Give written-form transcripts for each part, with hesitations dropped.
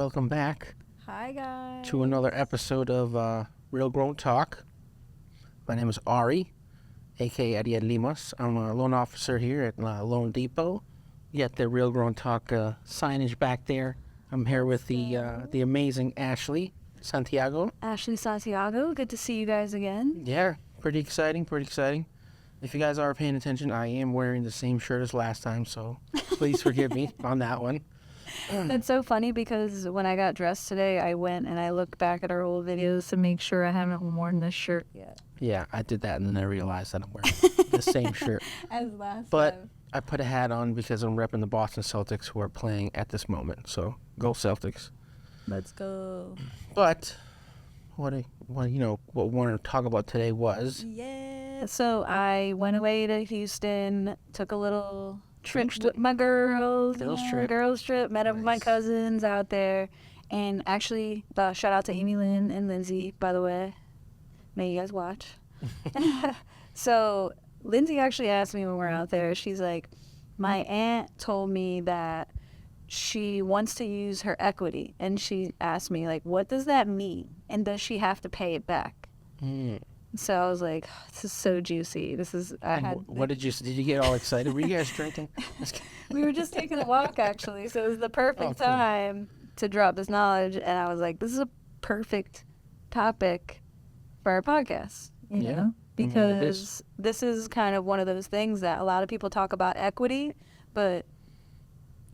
welcome back Hi, guys. to another episode of Real Grown Talk. My name is Ari, aka Ariel Limas. I'm a loan officer here at Loan Depot. You got the Real Grown Talk signage back there. I'm here with the amazing Ashley Santiago. Ashley Santiago. Good to see you guys again. Yeah, pretty exciting. If you guys are paying attention, I am wearing the same shirt as last time, so please forgive me on that one. That's so funny because when I got dressed today, I went and I looked back at our old videos to make sure I haven't worn this shirt yet. Yeah, I did that and then I realized that I'm wearing the same shirt. As last But time. I put a hat on because I'm repping the Boston Celtics who are playing at this moment. So go Celtics. Let's go. But what we wanted to talk about today was Yeah. So I went away to Houston, took a little trip with my girls. Girls trip. Met up with my cousins out there. And actually, shout out to Amy Lynn and Lindsey, by the way. May you guys watch. So Lindsey actually asked me when we're out there, she's like, my aunt told me that she wants to use her equity. And she asked me, like, what does that mean? And does she have to pay it back? So I was like, this is so juicy. What did you get all excited? Were you guys drinking? We were just taking a walk, actually. So it was the perfect cool. time to drop this knowledge. And I was like, this is a perfect topic for our podcast, you know? Because this is kind of one of those things that a lot of people talk about equity, but,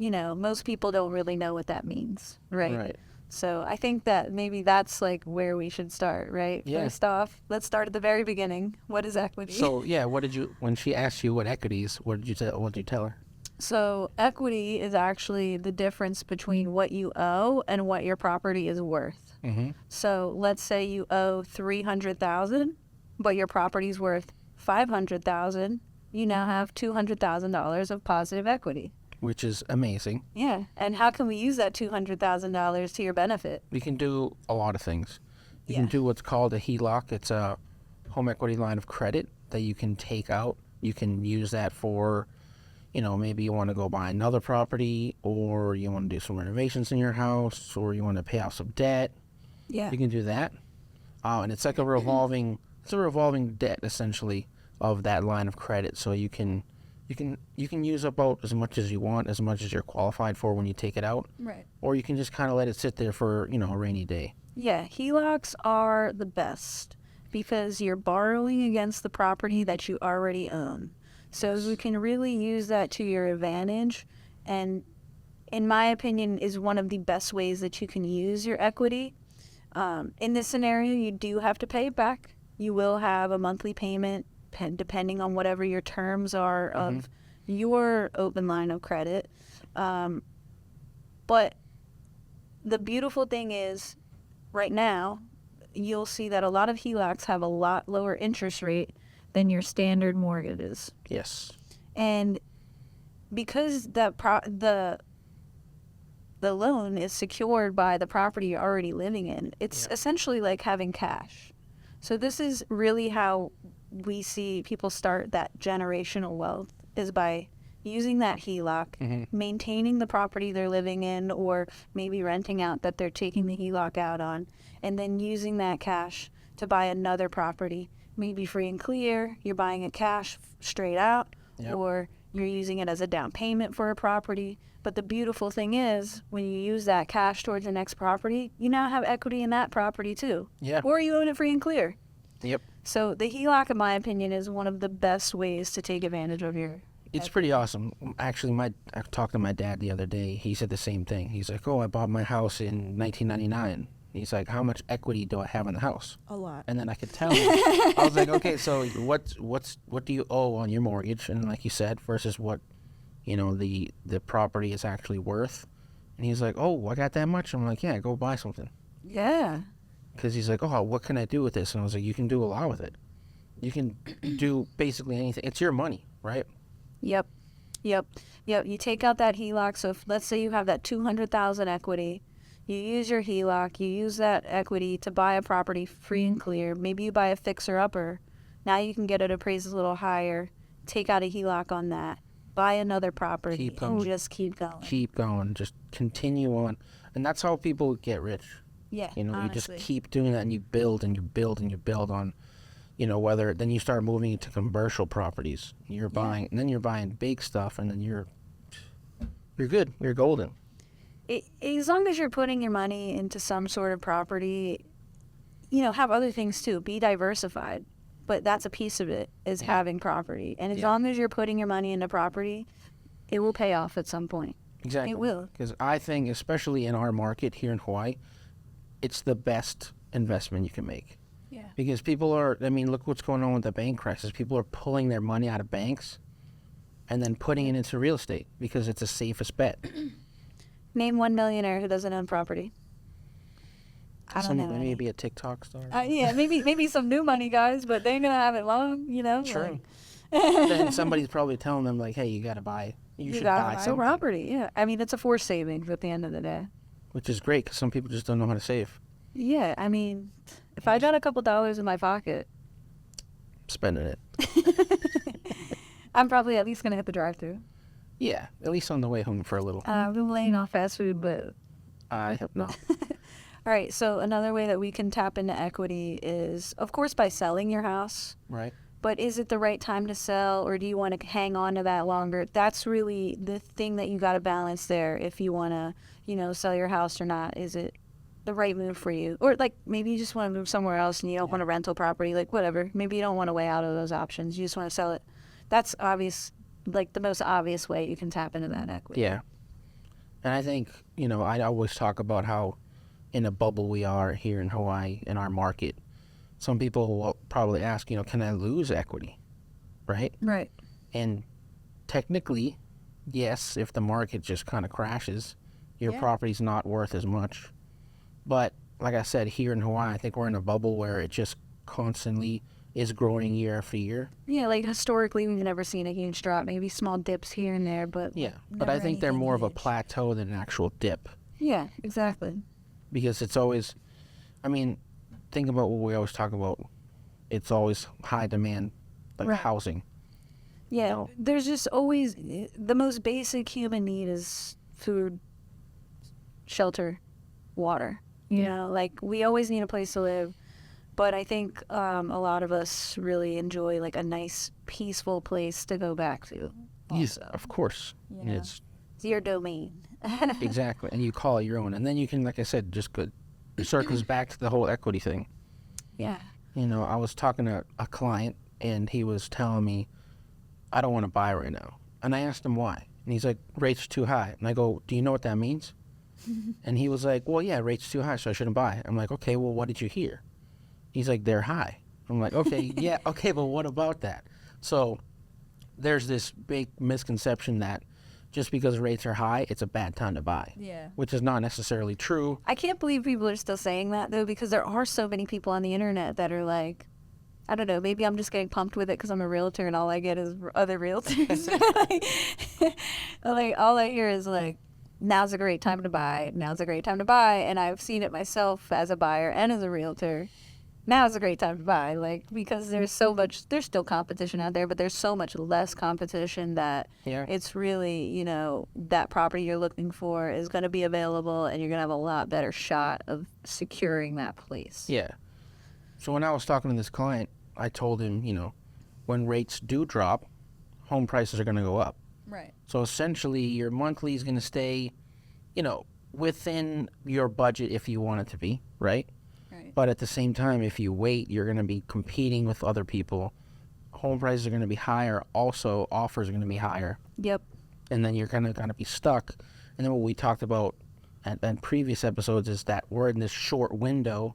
most people don't really know what that means, right? Right. So I think that maybe that's like where we should start, right? Yeah. First off, let's start at the very beginning. What is equity? So yeah, when she asked you what equities, what did you tell her? So equity is actually the difference between what you owe and what your property is worth. Mm-hmm. So let's say you owe $300,000, but your property's worth $500,000. You now have $200,000 of positive equity. Which is amazing. Yeah. And how can we use that $200,000 to your benefit? We can do a lot of things. You can do what's called a HELOC. It's a home equity line of credit that you can take out. You can use that for, maybe you want to go buy another property, or you want to do some renovations in your house, or you want to pay off some debt. Yeah. You can do that. And it's like a revolving debt essentially of that line of credit. So you can use about as much as you want, as much as you're qualified for when you take it out. Right. Or you can just kind of let it sit there for, a rainy day. Yeah, HELOCs are the best because you're borrowing against the property that you already own. So you can really use that to your advantage, and in my opinion is one of the best ways that you can use your equity. In this scenario, you do have to pay it back. You will have a monthly payment depending on whatever your terms are of your open line of credit. But the beautiful thing is, right now, you'll see that a lot of HELOCs have a lot lower interest rate than your standard mortgages. Yes. And because the loan is secured by the property you're already living in, it's essentially like having cash. So this is really how we see people start that generational wealth, is by using that HELOC, maintaining the property they're living in, or maybe renting out that they're taking the HELOC out on, and then using that cash to buy another property, maybe free and clear. You're buying it cash straight out, or you're using it as a down payment for a property. But the beautiful thing is, when you use that cash towards the next property, you now have equity in that property too. Yeah. Or you own it free and clear. Yep. So the HELOC, in my opinion, is one of the best ways to take advantage of your... It's pretty awesome. Actually, I talked to my dad the other day. He said the same thing. He's like, I bought my house in 1999. He's like, how much equity do I have in the house? A lot. And then I could tell him. I was like, okay, so what do you owe on your mortgage? And like you said, versus what, the property is actually worth. And he's like, oh, I got that much? I'm like, yeah, go buy something. Yeah. Because he's like, oh, what can I do with this? And I was like, you can do a lot with it. You can do basically anything. It's your money, right? Yep. You take out that HELOC. So let's say you have that $200,000 equity. You use your HELOC. You use that equity to buy a property free and clear. Maybe you buy a fixer-upper. Now you can get it appraised a little higher. Take out a HELOC on that. Buy another property. Keep going. And just keep going. Keep going. Just continue on. And that's how people get rich. Yeah, You know, honestly. you just keep doing that, and you build and you build and you build on, you know, whether then you start moving into commercial properties. You're buying, and then you're buying big stuff, and then you're good. You're golden. As long as you're putting your money into some sort of property, you know, have other things too. Be diversified. But that's a piece of it, is having property. And as long as you're putting your money into property, it will pay off at some point. Exactly. It will. Because I think, especially in our market here in Hawaii, it's the best investment you can make. Yeah. Because people are, I mean, look what's going on with the bank crisis. People are pulling their money out of banks and then putting it into real estate because it's the safest bet. Name one millionaire who doesn't own property. I don't know. Maybe a TikTok star. Yeah, maybe some new money, guys, but they ain't gonna have it long, you know. True. Then somebody's probably telling them like, "Hey, you gotta buy. You should buy buy something." property. Yeah, I mean it's a forced savings at the end of the day. Which is great because some people just don't know how to save. Yeah, I mean, if I got a couple dollars in my pocket, Spending it. I'm probably at least gonna hit the drive-through. Yeah, at least on the way home for a little. I've been laying off fast food, but I hope not. all right. So another way that we can tap into equity is, of course, by selling your house. Right. But is it the right time to sell, or do you want to hang on to that longer? That's really the thing that you got to balance there. If you want to, you know, sell your house or not, is it the right move for you? Or like maybe you just want to move somewhere else and you don't want a rental property, like whatever. Maybe you don't want to weigh out of those options. You just want to sell it. That's obvious, like the most obvious way you can tap into that equity. Yeah. And I think, you know, I always talk about how in a bubble we are here in Hawaii in our market. Some people will probably ask, you know, can I lose equity? Right? Right. And technically, yes, if the market just kind of crashes, your property's not worth as much. But like I said, here in Hawaii, I think we're in a bubble where it just constantly is growing year after year. Yeah, like historically, we've never seen a huge drop. Maybe small dips here and there, but Yeah, but I think they're more of a plateau than an actual dip. Yeah, exactly. Because it's always, I mean, think about what we always talk about. It's always high demand, like housing. Yeah, No. there's just always the most basic human need is food, shelter, water. You know, like we always need a place to live. But I think a lot of us really enjoy like a nice, peaceful place to go back to. Yes, of course. You know? It's It's your domain. exactly, and you call it your own, and then you can, like I said, just go. It circles back to the whole equity thing. Yeah. You know, I was talking to a client, and he was telling me, I don't want to buy right now. And I asked him why. And he's like, rates too high. And I go, do you know what that means? And he was like, well, yeah, rates too high, so I shouldn't buy. I'm like, okay, well, what did you hear? He's like, they're high. I'm like, okay, yeah, okay, but what about that? So there's this big misconception that just because rates are high, it's a bad time to buy. Yeah. Which is not necessarily true. I can't believe people are still saying that, though, because there are so many people on the internet that are like, I don't know, maybe I'm just getting pumped with it because I'm a realtor and all I get is other realtors. Like, all I hear is like, now's a great time to buy. Now's a great time to buy. And I've seen it myself as a buyer and as a realtor. Now's a great time to buy, like, because there's still competition out there, but there's so much less competition that it's really, you know, that property you're looking for is going to be available and you're going to have a lot better shot of securing that place. Yeah. So when I was talking to this client, I told him, you know, when rates do drop, home prices are going to go up. Right. So essentially, your monthly is going to stay, you know, within your budget if you want it to be, right? Right. But at the same time, if you wait, you're going to be competing with other people. Home prices are going to be higher. Also, offers are going to be higher. Yep. And then you're kind of be stuck. And then what we talked about at previous episodes is that we're in this short window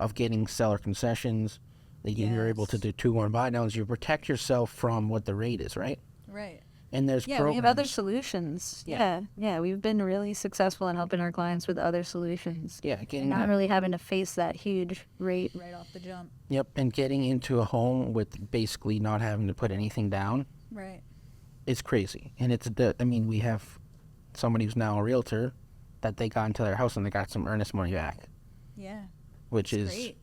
of getting seller concessions. That you're able to do 2-1 buy downs. You protect yourself from what the rate is, right? Right. And there's we have programs. other solutions. Yeah. We've been really successful in helping our clients with other solutions. Yeah, getting Not really having to face that huge rate right off the jump. Yep, and getting into a home with basically not having to put anything down. Right. It's crazy, and we have somebody who's now a realtor that they got into their house and they got some earnest money back. Yeah. Which is great.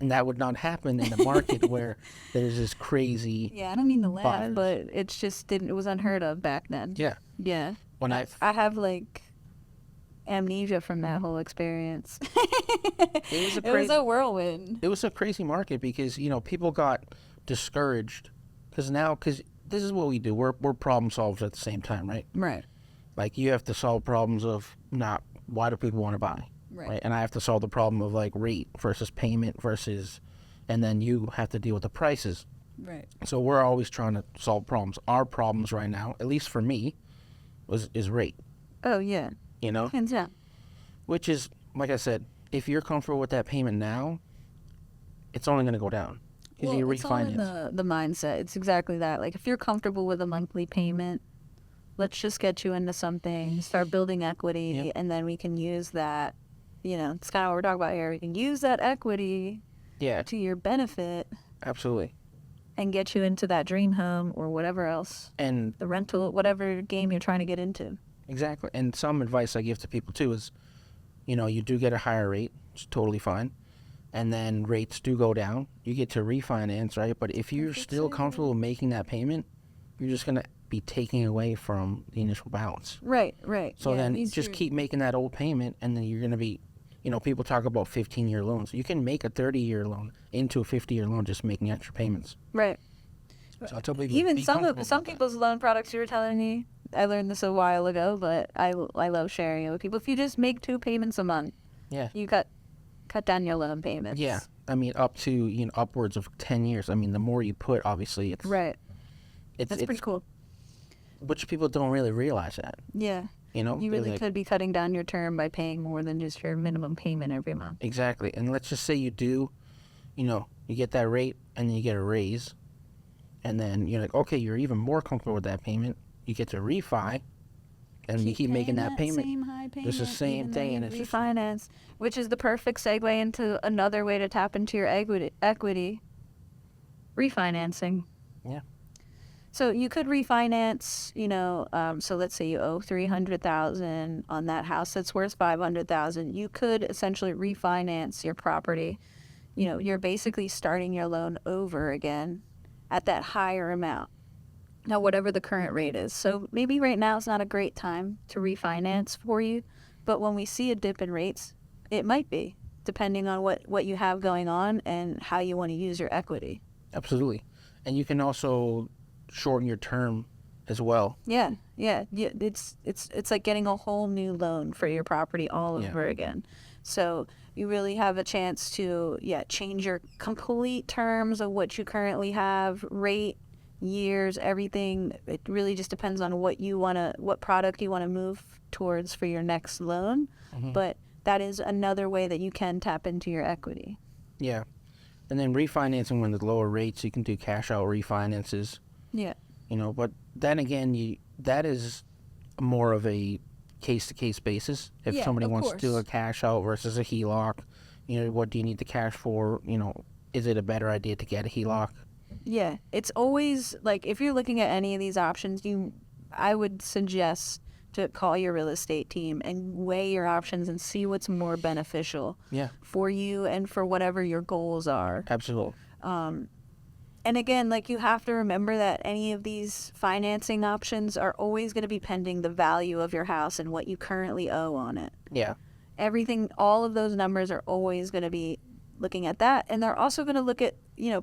And that would not happen in the market where there's this crazy. Yeah, I don't mean to laugh, buyers. but it was unheard of back then. Yeah. Yeah. When I have amnesia from that whole experience. It was a whirlwind. It was a crazy market because, people got discouraged because this is what we do. We're problem solvers at the same time, right? Right. Like, you have to solve problems of not why do people want to buy, right? And I have to solve the problem of like rate versus payment versus, and then you have to deal with the prices. Right. So we're always trying to solve problems. Our problems right now, at least for me, is rate. Oh yeah. Hands down. Which is, like I said, if you're comfortable with that payment now, it's only going to go down because you refinance. It's all in the mindset. It's exactly that. Like, if you're comfortable with a monthly payment, let's just get you into something, start building equity, and then we can use that. It's kind of what we're talking about here. We can use that equity to your benefit. Absolutely. And get you into that dream home or whatever else. And the rental, whatever game you're trying to get into. Exactly. And some advice I give to people too is, you do get a higher rate, it's totally fine. And then rates do go down. You get to refinance, right? But if you're still comfortable making that payment, you're just going to be taking away from the initial balance. Right. So then just keep making that old payment, and then you're going to be, people talk about 15-year loans. You can make a 30-year loan into a 50-year loan just making extra payments. Right. So I tell people, even some people's loan products you were telling me, I learned this a while ago, but I love sharing it with people. If you just make 2 payments a month, you cut down your loan payments. Yeah. I mean, up to, upwards of 10 years. I mean, the more you put, obviously, it's... Right. That's pretty cool. Which people don't really realize that. Yeah. You really could be cutting down your term by paying more than just your minimum payment every month. Exactly. And let's just say you do, you get that rate and then you get a raise. And then you're like, okay, you're even more comfortable with that payment. You get to refi. And you keep making that payment. Same high payment. It's the same thing. And it's refinance, which is the perfect segue into another way to tap into your equity. Refinancing. Yeah. So you could refinance, so let's say you owe $300,000 on that house that's worth $500,000. You could essentially refinance your property. You're basically starting your loan over again at that higher amount. Now, whatever the current rate is. So maybe right now is not a great time to refinance for you, but when we see a dip in rates, it might be, depending on what you have going on and how you want to use your equity. Absolutely. And you can also shorten your term as well. Yeah. It's like getting a whole new loan for your property all over again. So you really have a chance to change your complete terms of what you currently have, rate, years, everything. It really just depends on what product you want to move towards for your next loan. Mm-hmm. But that is another way that you can tap into your equity. Yeah. And then refinancing when the lower rates, you can do cash out refinances. Yeah. But then again, that is more of a case-to-case basis. If somebody wants to do a cash out versus a HELOC, what do you need the cash for? Is it a better idea to get a HELOC? Yeah. It's always, like, if you're looking at any of these options, I would suggest to call your real estate team and weigh your options and see what's more beneficial for you and for whatever your goals are. Absolutely. And again, like, you have to remember that any of these financing options are always going to be pending the value of your house and what you currently owe on it. Yeah. All of those numbers are always going to be looking at that. And they're also going to look at,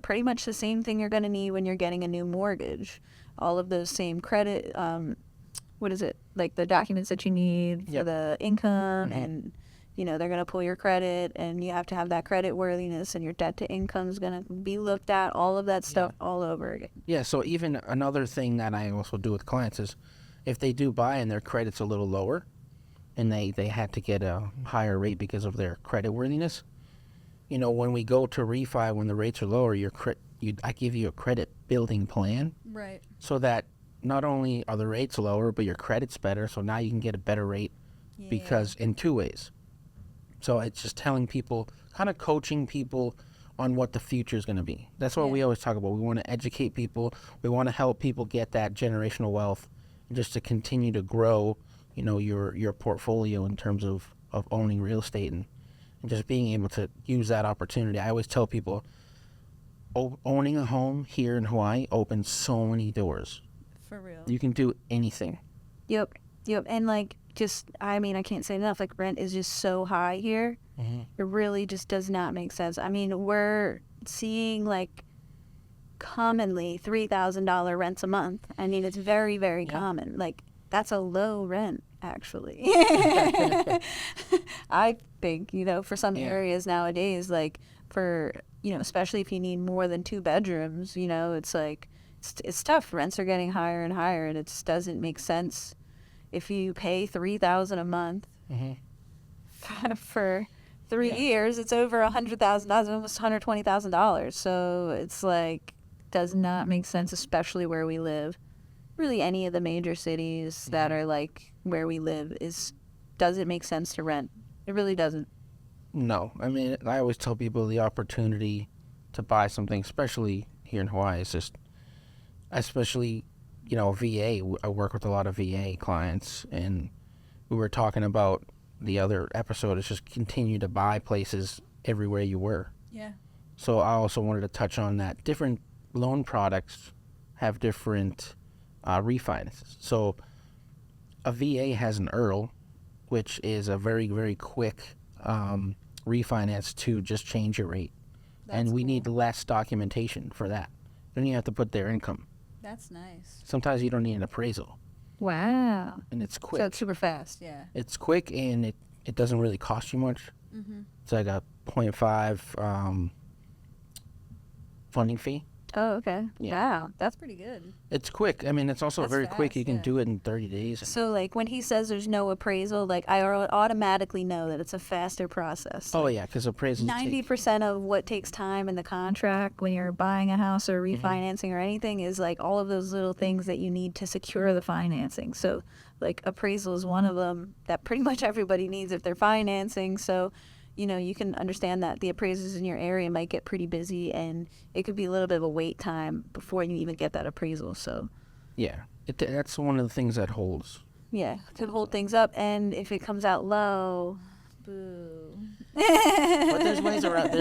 pretty much the same thing you're going to need when you're getting a new mortgage. All of those same credit, like the documents that you need for the income, and they're going to pull your credit, and you have to have that credit worthiness, and your debt to income is going to be looked at, all of that stuff all over again. Yeah, so even another thing that I also do with clients is if they do buy and their credit's a little lower and they had to get a higher rate because of their credit worthiness, when we go to refi when the rates are lower, I give you a credit building plan. Right. So that not only are the rates lower, but your credit's better, so now you can get a better rate because in 2 ways. So it's just telling people, kind of coaching people on what the future is going to be. That's what we always talk about. We want to educate people. We want to help people get that generational wealth, just to continue to grow, your portfolio in terms of owning real estate and just being able to use that opportunity. I always tell people, owning a home here in Hawaii opens so many doors. For real. You can do anything. Yep. Yep, and like just I mean I can't say enough. Like rent is just so high here. It really just does not make sense. I mean we're seeing like commonly $3,000 rents a month. I mean it's very very common. Like that's a low rent actually. I think for some areas nowadays, like for especially if you need more than 2 bedrooms, it's like it's tough. Rents are getting higher and higher, and it just doesn't make sense. If you pay $3,000 a month for 3 years, it's over $100,000, almost $120,000. So it's like does not make sense, especially where we live. Really, any of the major cities that are like where we live doesn't make sense to rent. It really doesn't. No, I mean, I always tell people the opportunity to buy something, especially here in Hawaii, is just, especially, VA. I work with a lot of VA clients, and we were talking about the other episode is just continue to buy places everywhere you were. Yeah. So I also wanted to touch on that. Different loan products have different refinances. So a VA has an EARL, which is a very, very quick refinance to just change your rate. And we need less documentation for that. You don't even have to put their income. That's nice. Sometimes you don't need an appraisal. Wow. And it's quick. So it's super fast, yeah. It's quick, and it doesn't really cost you much. It's like a 0.5 funding fee. Oh, okay. Yeah. Wow, that's pretty good. It's quick. I mean, it's also That's very quick. fast, You can yeah. do it in 30 days. So, like, when he says there's no appraisal, like, I automatically know that it's a faster process. Oh, yeah, because appraisals 90% of what takes time in the contract when you're buying a house or refinancing or anything is, like, all of those little things that you need to secure the financing. So, like, appraisal is one of them that pretty much everybody needs if they're financing. So, you can understand that the appraisers in your area might get pretty busy, and it could be a little bit of a wait time before you even get that appraisal. So, yeah, that's one of the things that holds. yeah, could hold things up, and if it comes out low, boo. But there's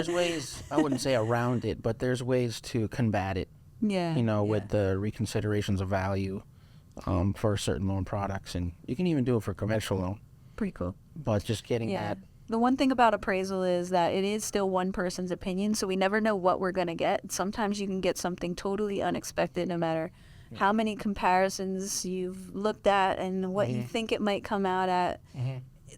ways, I wouldn't say around it, but there's ways to combat it, Yeah. with the reconsiderations of value for certain loan products. And you can even do it for commercial loan, Pretty cool. but just getting that. The one thing about appraisal is that it is still one person's opinion, so we never know what we're going to get. Sometimes you can get something totally unexpected no matter how many comparisons you've looked at and what you think it might come out at.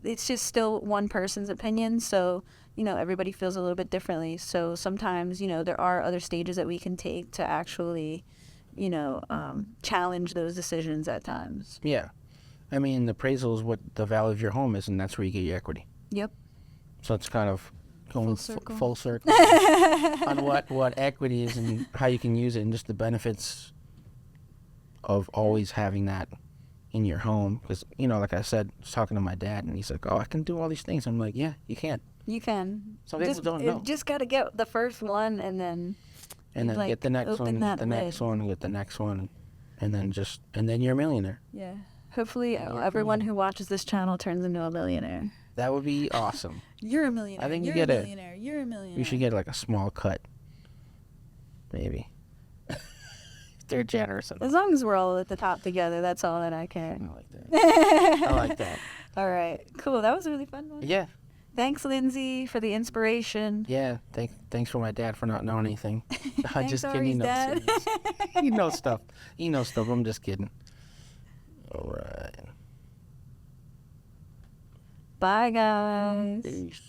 It's just still one person's opinion, so, everybody feels a little bit differently. So sometimes, there are other stages that we can take to actually, challenge those decisions at times. Yeah. I mean, the appraisal is what the value of your home is, and that's where you get your equity. Yep. So it's kind of going full circle. circle on what equity is and how you can use it, and just the benefits of always having that in your home. Because, like I said, I was talking to my dad, and he's like, oh, I can do all these things. I'm like, yeah, you can. You can. Some people don't know. Just got to get the first one and then... And then get the next one, that the next one, get the next one, and then you're a millionaire. Yeah. Hopefully everyone who watches this channel turns into a millionaire. That would be awesome. You're a millionaire. I think You're you get a millionaire. You're a millionaire. You should get like a small cut, maybe. If they're generous enough. As long as we're all at the top together, that's all that I care. I like that. I like that. All right. Cool. That was a really fun one. Yeah. Thanks, Lindsey, for the inspiration. Yeah. Thanks for my dad for not knowing anything. Thanks, Just kidding. Ari's dad. He knows stuff. He knows stuff. I'm just kidding. All right. Bye, guys. Peace.